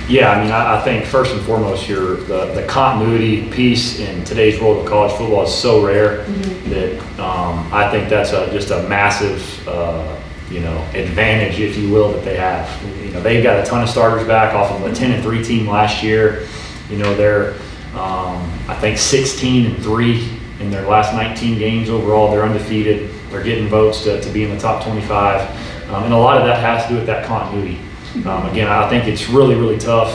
Yeah, I mean, I think first and foremost, the continuity piece in today's world of college football is so rare that I think that's just a massive, advantage, if you will, that they have. They've got a ton of starters back off of a 10-3 team last year. They're I think 16-3 in their last 19 games overall. They're undefeated. They're getting votes to be in the top 25, and a lot of that has to do with that continuity. Again, I think it's really, really tough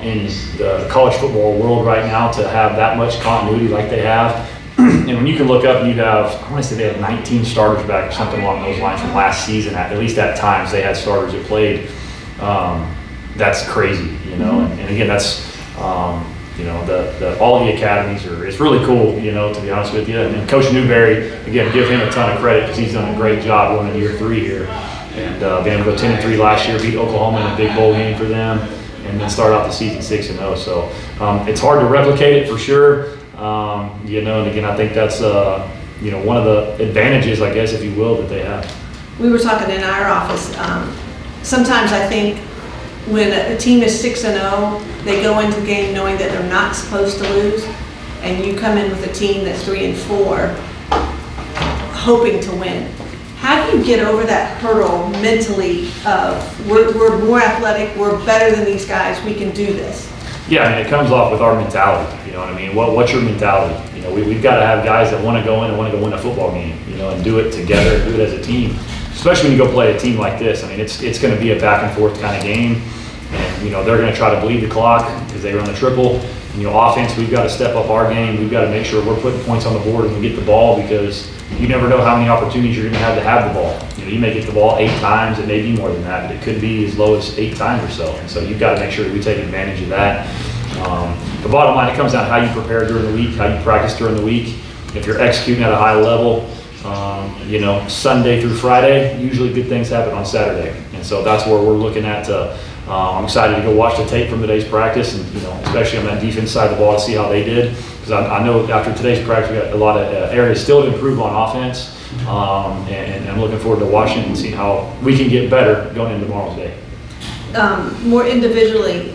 in the college football world right now to have that much continuity like they have. And when you can look up and you have, I want to say they have 19 starters back or something along those lines from last season. At least at times they had starters that played. That's crazy, And again, that's all the academies it's really cool, to be honest with you. And Coach Newberry, again, give him a ton of credit because he's done a great job going into year 3 here. And being able to go 10-3 last year, beat Oklahoma in a big bowl game for them, and then start out the season 6-0. So it's hard to replicate it for sure. And again, I think that's one of the advantages, I guess, if you will, that they have. We were talking in our office. Sometimes I think when a team is 6-0, they go into the game knowing that they're not supposed to lose, and you come in with a team that's 3-4, hoping to win. How do you get over that hurdle mentally of we're more athletic, we're better than these guys, we can do this? Yeah, I mean, it comes off with our mentality. You know what I mean? What's your mentality? We've got to have guys that want to go in and want to go win a football game, and do it together, do it as a team. Especially when you go play a team like this. I mean, it's going to be a back and forth kind of game, and they're going to try to bleed the clock because they run the triple. And offense, we've got to step up our game. We've got to make sure we're putting points on the board when we get the ball, because you never know how many opportunities you're going to have the ball. You may get the ball 8 times, it may be more than that, but it could be as low as 8 times or so. And so you've got to make sure that we take advantage of that. The bottom line, it comes down to how you prepare during the week, how you practice during the week. If you're executing at a high level, Sunday through Friday, usually good things happen on Saturday. And so that's where we're looking at. I'm excited to go watch the tape from today's practice, and especially on that defense side of the ball, to see how they did. Because I know after today's practice, we got a lot of areas still to improve on offense, and I'm looking forward to watching and seeing how we can get better going into tomorrow's day. More individually,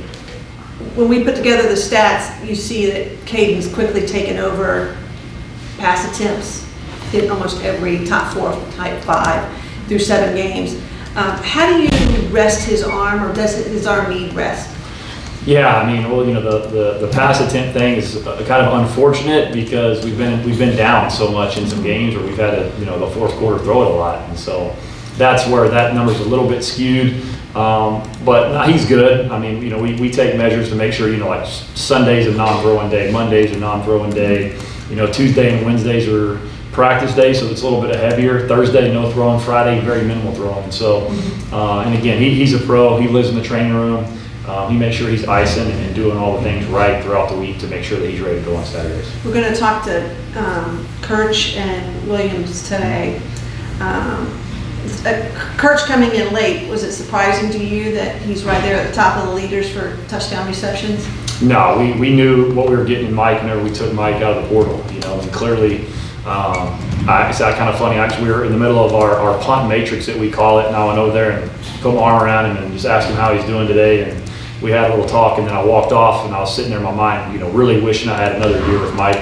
when we put together the stats, you see that Caden's quickly taken over pass attempts in almost every top 4, type 5 through 7 games. How do you rest his arm, or does his arm need rest? Yeah, I mean, well, the pass attempt thing is kind of unfortunate because we've been down so much in some games where we've had to, the fourth quarter throw it a lot, and so that's where that number's a little bit skewed. But no, he's good. I mean, we take measures to make sure, like Sunday's a non-throwing day, Monday's a non-throwing day, Tuesday and Wednesdays are practice day, so it's a little bit heavier. Thursday, no throwing. Friday, very minimal throwing. So, and again, he's a pro. He lives in the training room. He makes sure he's icing and doing all the things right throughout the week to make sure that he's ready to go on Saturdays. We're going to talk to Kirch and Williams today. Kirch coming in late, was it surprising to you that he's right there at the top of the leaders for touchdown receptions? No, we knew what we were getting in Mike whenever we took Mike out of the portal, and clearly, it's kind of funny. Actually, we were in the middle of our punt matrix that we call it, and I went over there and put my arm around him and just asked him how he's doing today, and we had a little talk, and then I walked off, and I was sitting there in my mind, really wishing I had another year with Mike.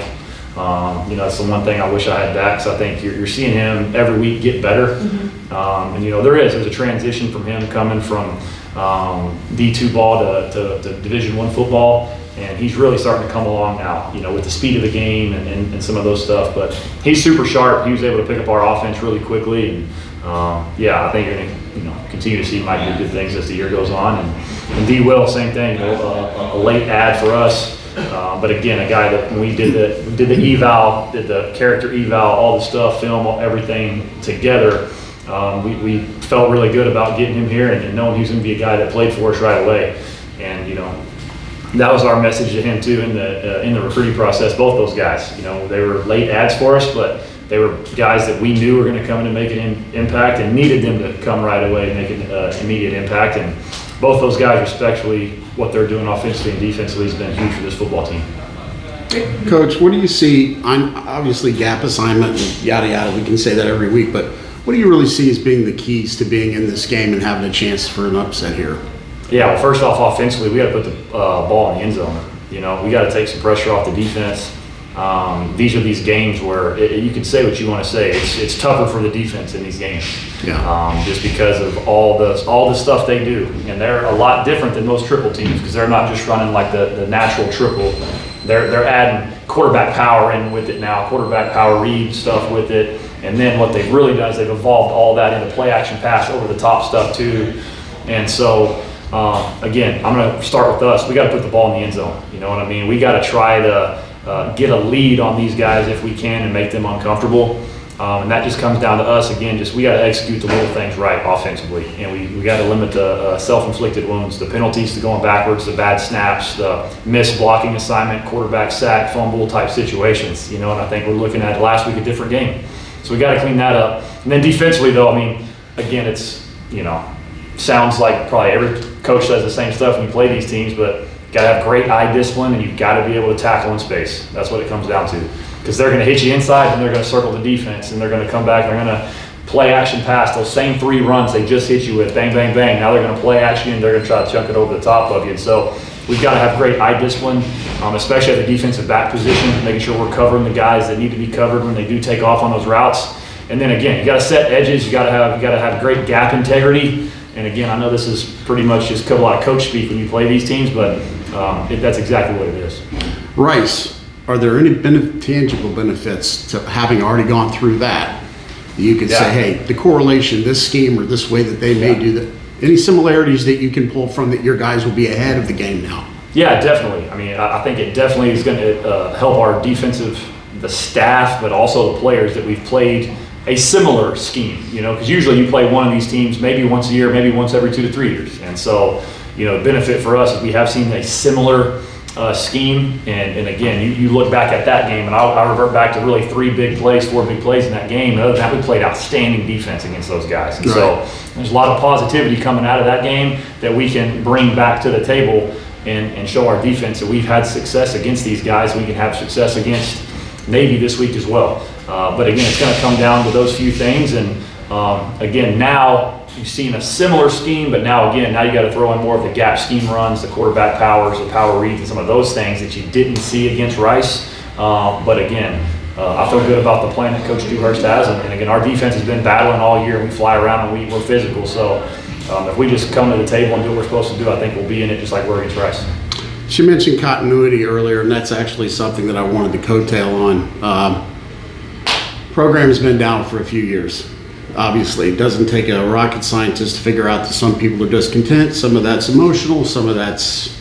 That's the one thing I wish I had back, because I think you're seeing him every week get better. And there's a transition from him coming from D2 ball to Division I football, and he's really starting to come along now, with the speed of the game and some of those stuff. But he's super sharp. He was able to pick up our offense really quickly, and I think you're going to continue to see Mike do good things as the year goes on. And D Will, same thing, a late add for us. But again, a guy that when we did the eval, did the character eval, all the stuff, film, everything together, we felt really good about getting him here and knowing he was going to be a guy that played for us right away. And that was our message to him too in the recruiting process. Both those guys, they were late adds for us, but they were guys that we knew were going to come in and make an impact, and needed them to come right away and make an immediate impact. And both those guys, respectfully, what they're doing offensively and defensively has been huge for this football team. Coach, what do you see? Obviously gap assignment and yada yada, we can say that every week, but what do you really see as being the keys to being in this game and having a chance for an upset here? Yeah, well, first off, offensively, we got to put the ball in the end zone. You know, we got to take some pressure off the defense. These are these games where you can say what you want to say. It's tougher for the defense in these games, just because of all the stuff they do, and they're a lot different than most triple teams because they're not just running like the natural triple. They're adding quarterback power in with it now, quarterback power read stuff with it, and then what they've really done is they've evolved all that into play action pass over the top stuff too, and so. Again, I'm going to start with us. We got to put the ball in the end zone. You know what I mean? We got to try to get a lead on these guys if we can and make them uncomfortable. And that just comes down to us again. Just we got to execute the little things right offensively, and we got to limit the self-inflicted wounds, the penalties to going backwards, the bad snaps, the missed blocking assignment, quarterback sack, fumble type situations. You know, and I think we're looking at last week a different game. So we got to clean that up. And then defensively, though, I mean, again, it's sounds like probably every coach does the same stuff when you play these teams, but you got to have great eye discipline and you've got to be able to tackle in space. That's what it comes down to. Because they're going to hit you inside and they're going to circle the defense and they're going to come back and they're going to play action pass those same 3 runs they just hit you with, bang, bang, bang. Now they're going to play action and they're going to try to chunk it over the top of you. And so we've got to have great eye discipline, especially at the defensive back position, making sure we're covering the guys that need to be covered when they do take off on those routes. And then again, you got to set edges. You got to have great gap integrity. And again, I know this is pretty much just a lot of coach speak when you play these teams, but that's exactly what it is. Rice, are there any tangible benefits to having already gone through that? You could say, hey, the correlation, this scheme or this way that they may do that. Any similarities that you can pull from that your guys will be ahead of the game now? Yeah, definitely. I mean, I think it definitely is going to help our the staff, but also the players that we've played a similar scheme, because usually you play one of these teams maybe once a year, maybe once every 2 to 3 years. And so, the benefit for us is we have seen a similar scheme. And again, you look back at that game, and I'll revert back to really 4 big plays in that game. And other than that, we played outstanding defense against those guys. And so there's a lot of positivity coming out of that game that we can bring back to the table and show our defense that we've had success against these guys. We can have success against Navy this week as well. But again, it's going to come down to those few things. And again, now you've seen a similar scheme, but now you got to throw in more of the gap scheme runs, the quarterback powers, the power reads, and some of those things that you didn't see against Rice. But again, I feel good about the plan that Coach Dewhurst has. And again, our defense has been battling all year. We fly around and we're physical. So if we just come to the table and do what we're supposed to do, I think we'll be in it just like we're against Rice. She mentioned continuity earlier, and that's actually something that I wanted to coattail on. Program's been down for a few years. Obviously, it doesn't take a rocket scientist to figure out that some people are discontent, some of that's emotional, some of that's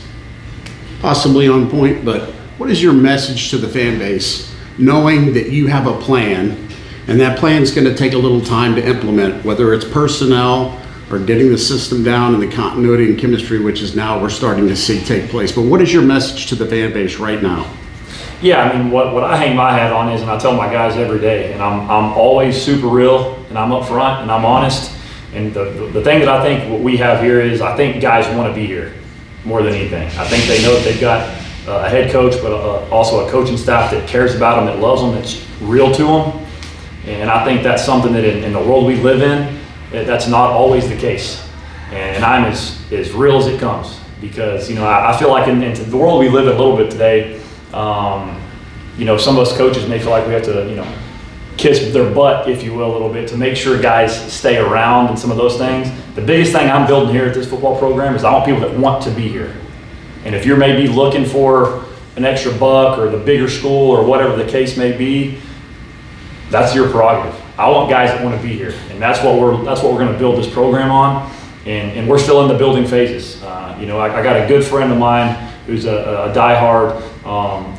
possibly on point, but what is your message to the fan base, knowing that you have a plan, and that plan is going to take a little time to implement, whether it's personnel or getting the system down and the continuity and chemistry, which is now we're starting to see take place. But what is your message to the fan base right now? Yeah, I mean, what I hang my hat on is, and I tell my guys every day, and I'm always super real, and I'm up front, and I'm honest. And the thing that I think what we have here is I think guys want to be here more than anything. I think they know that they've got a head coach, but also a coaching staff that cares about them, that loves them, that's real to them. And I think that's something that in the world we live in, that's not always the case. And I'm as real as it comes, because I feel like in the world we live in a little bit today, some of us coaches may feel like we have to kiss their butt, if you will, a little bit to make sure guys stay around and some of those things. The biggest thing I'm building here at this football program is I want people that want to be here. And if you're maybe looking for an extra buck or the bigger school or whatever the case may be, that's your prerogative. I want guys that want to be here, and that's what we're going to build this program on. And we're still in the building phases. I got a good friend of mine who's a diehard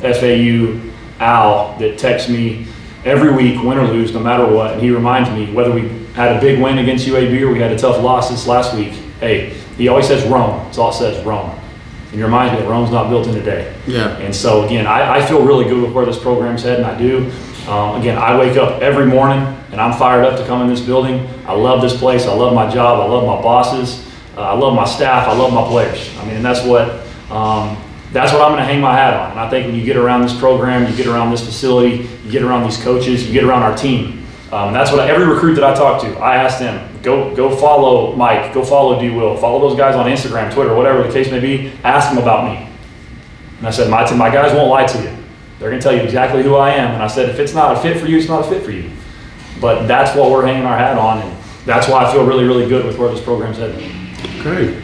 FAU Al that texts me every week, win or lose, no matter what, and he reminds me whether we had a big win against UAB or we had a tough loss this last week. Hey, he always says Rome. That's all it says, Rome. And he reminds me that Rome's not built in a day. Yeah. And so again, I feel really good with where this program's heading. I do. Again, I wake up every morning and I'm fired up to come in this building. I love this place. I love my job. I love my bosses. I love my staff. I love my players. I mean, and that's what I'm going to hang my hat on. And I think when you get around this program, you get around this facility, you get around these coaches, you get around our team. And that's what every recruit that I talk to, I ask them, go follow Mike, go follow D. Will, follow those guys on Instagram, Twitter, whatever the case may be. Ask them about me. And I said, my guys won't lie to you. They're going to tell you exactly who I am. And I said, if it's not a fit for you, it's not a fit for you. But that's what we're hanging our hat on, and that's why I feel really, really good with where this program's headed. Okay.